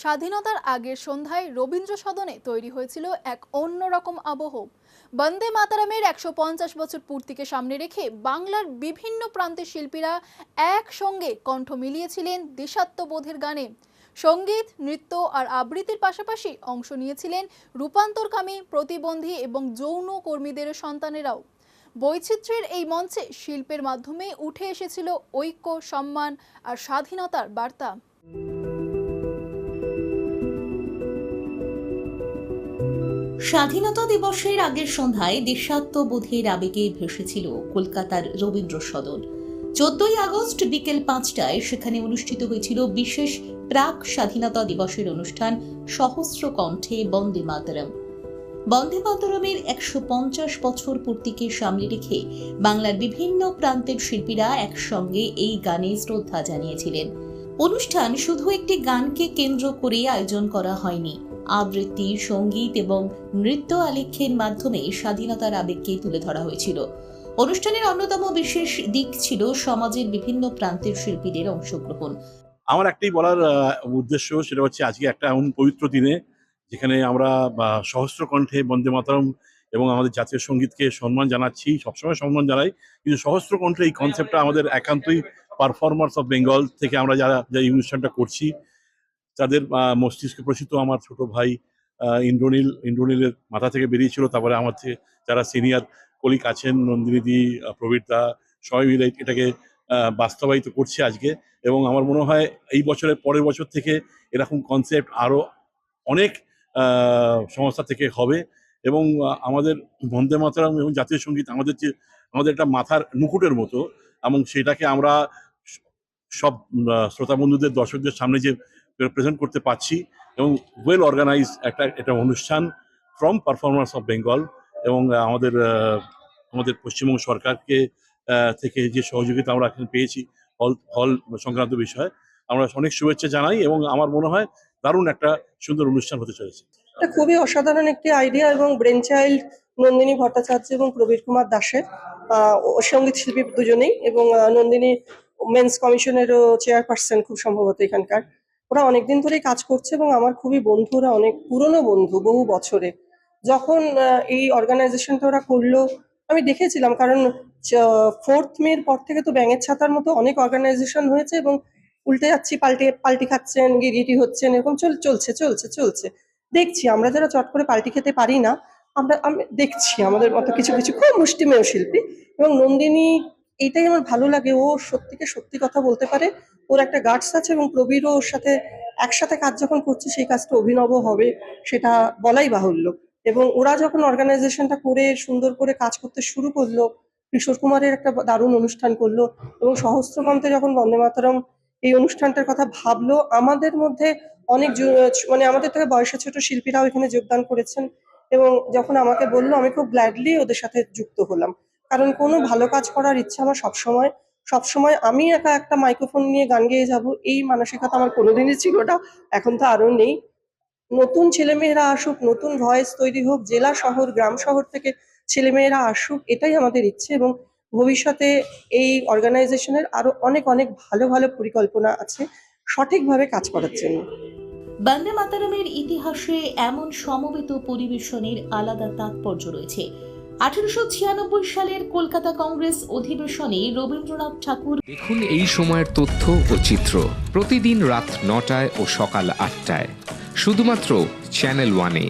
স্বাধীনতার আগের সন্ধ্যায় রবীন্দ্র সদনে তৈরি হয়েছিল এক অন্যরকম আবহ। বন্দে মাতারামের ১৫০ বছর পূর্তিকে সামনে রেখে বাংলার বিভিন্ন প্রান্তের শিল্পীরা একসঙ্গে কণ্ঠ মিলিয়েছিলেন দেশাত্মবোধের গানে। সঙ্গীত, নৃত্য আর আবৃত্তির পাশাপাশি অংশ নিয়েছিলেন রূপান্তরকামী, প্রতিবন্ধী এবং যৌন কর্মীদের সন্তানেরাও। বৈচিত্র্যের এই মঞ্চে শিল্পের মাধ্যমে উঠে এসেছিল ঐক্য, সম্মান আর স্বাধীনতার বার্তা। স্বাধীনতা দিবসের আগের সন্ধ্যায় দেশাত্মবোধের আবেগে ভেসেছিল কলকাতার রবীন্দ্র সদন। 14ই আগস্ট বিকেল 5টায় সেখানে অনুষ্ঠিত হয়েছিল বিশেষ প্রাক স্বাধীনতা দিবসের অনুষ্ঠান সহস্র কণ্ঠে বন্দে মাতরম। বন্দে মাতরমের 150 বছর পূর্তিকে সামনে রেখে বাংলার বিভিন্ন প্রান্তের শিল্পীরা একসঙ্গে এই গানে শ্রদ্ধা জানিয়েছিলেন। অনুষ্ঠান শুধু একটি গানকে কেন্দ্র করে আয়োজন করা হয়নি। আবৃত্তি, সঙ্গীত এবং নৃত্য আলেখ্যের মাধ্যমে স্বাধীনতার আবেগকে তুলে ধরা হয়েছিল। অনুষ্ঠানের অন্যতম বিশেষ দিক ছিল সমাজের বিভিন্ন প্রান্তের শিল্পীদের অংশগ্রহণ। আমার একটাই বলার উদ্দেশ্য, সেটা হচ্ছে আজকে একটা এমন পবিত্র দিনে যেখানে আমরা সহস্র কণ্ঠে বন্দে মাতরম এবং আমাদের জাতীয় সঙ্গীতকে সম্মান জানাচ্ছি, সবসময় সম্মান জানাই, কিন্তু সহস্র কণ্ঠে এই কনসেপ্টটা আমাদের একান্তই পারফরমার্স অফ বেঙ্গল থেকে আমরা যারা এই অনুষ্ঠানটা করছি তাদের মস্তিষ্কে প্রসিত আমার ছোট ভাই ইন্দ্রনীলের মাথা থেকে বেরিয়েছিল। তারপরে আমার থেকে যারা সিনিয়র কলিগ আছেন, নন্দিনীদি, প্রবীর দা, সবাই মিলে এটাকে বাস্তবায়িত করছে আজকে। এবং আমার মনে হয় এই বছরের পরের বছর থেকে এরকম কনসেপ্ট আরও অনেক সংস্থা থেকে হবে। এবং আমাদের বন্দে মাতরম এবং জাতীয় সঙ্গীত আমাদের একটা মাথার মুকুটের মতো, এবং সেটাকে আমরা সব শ্রোতা বন্ধুদের, দর্শকদের সামনে যে প্রেজেন্ট করতে পারছি, এবং ওয়েল অর্গানাইজ একটা অনুষ্ঠান ফ্রম পারফরমার্স অফ বেঙ্গল। এবং আমাদের পশ্চিমবঙ্গ সরকারকে থেকে যে সহযোগিতা আমরা এখন পেয়েছি হল সংক্রান্ত বিষয়ে, আমরা অনেক শুভেচ্ছা জানাই। এবং আমার মনে হয় দারুণ একটা সুন্দর অনুষ্ঠান হতে চলেছে। এটা খুবই অসাধারণ একটি আইডিয়া এবং ব্রেন চাইল্ড নন্দিনী ভট্টাচার্য এবং প্রবীর কুমার দাসের, সঙ্গীত শিল্পী দুজনেই, এবং নন্দিনী মেন্স কমিশনেরও চেয়ারপারসন খুব সম্ভবত এখানকার। ওরা অনেকদিন ধরেই কাজ করছে এবং আমার খুবই বন্ধু, ওরা অনেক পুরনো বন্ধু, বহু বছরে। যখন এই অর্গানাইজেশনটা ওরা করলো আমি দেখেছিলাম, কারণ 4th মের পর থেকে তো ব্যাঙের ছাতার মতো অনেক অর্গানাইজেশন হয়েছে এবং উল্টে যাচ্ছি, পাল্টি খাচ্ছেন, গিরগিটি হচ্ছেন, এরকম চলছে। দেখছি আমরা যারা চট করে পাল্টি খেতে পারি না, আমি দেখছি আমাদের মতো কিছু খুব মুষ্টিমেয় শিল্পী। এবং নন্দিনী, এইটাই আমার ভালো লাগে, ও সত্যি কথা বলতে পারে, ওর একটা গাটস আছে। এবং প্রবীরও ওর সাথে একসাথে কাজ যখন করছে সেই কাজটা অভিনব হবে, সেটা বলাই বাহুল্য। এবং ওরা যখন অর্গানাইজেশনটা করে সুন্দর করে কাজ করতে শুরু করলো, কিশোর কুমারের একটা দারুণ অনুষ্ঠান করলো, এবং সহস্রকণ্ঠে যখন বন্দে মাতরম এই অনুষ্ঠানটার কথা ভাবলো, আমাদের মধ্যে অনেক মানে আমাদের থেকে বয়সে ছোট শিল্পীরাও এখানে যোগদান করেছেন। এবং যখন আমাকে বললো, আমি খুব গ্ল্যাডলি ওদের সাথে যুক্ত হলাম, কারণ কোনো ভালো কাজ করার ইচ্ছা আমার সবসময় আমি একা একটা মাইক্রোফোন নিয়ে গান গেয়ে যাবো, এই মানসিকতা আমার কোনোদিনই ছিল না, এখন তো আরো নেই। নতুন ছেলেমেয়েরা আসুক, নতুন ভয়েস তৈরি হোক, জেলা শহর, গ্রাম শহর থেকে ছেলেমেয়েরা আসুক, এটাই আমাদের ইচ্ছে। এবং ভবিষ্যতে এই অর্গানাইজেশনের আরো অনেক ভালো পরিকল্পনা আছে সঠিকভাবে কাজ করার জন্য। বন্দে মাতরমের ইতিহাসে এমন সমবেত পরিবেশনের আলাদা তাৎপর্য রয়েছে। 1896 সালের কলকাতা কংগ্রেস অধিবেশনে রবীন্দ্রনাথ ঠাকুর। দেখুন এই সময়ের তথ্য ও চিত্র প্রতিদিন রাত 9টায় ও সকাল 8টায় শুধুমাত্র চ্যানেল 1-এ।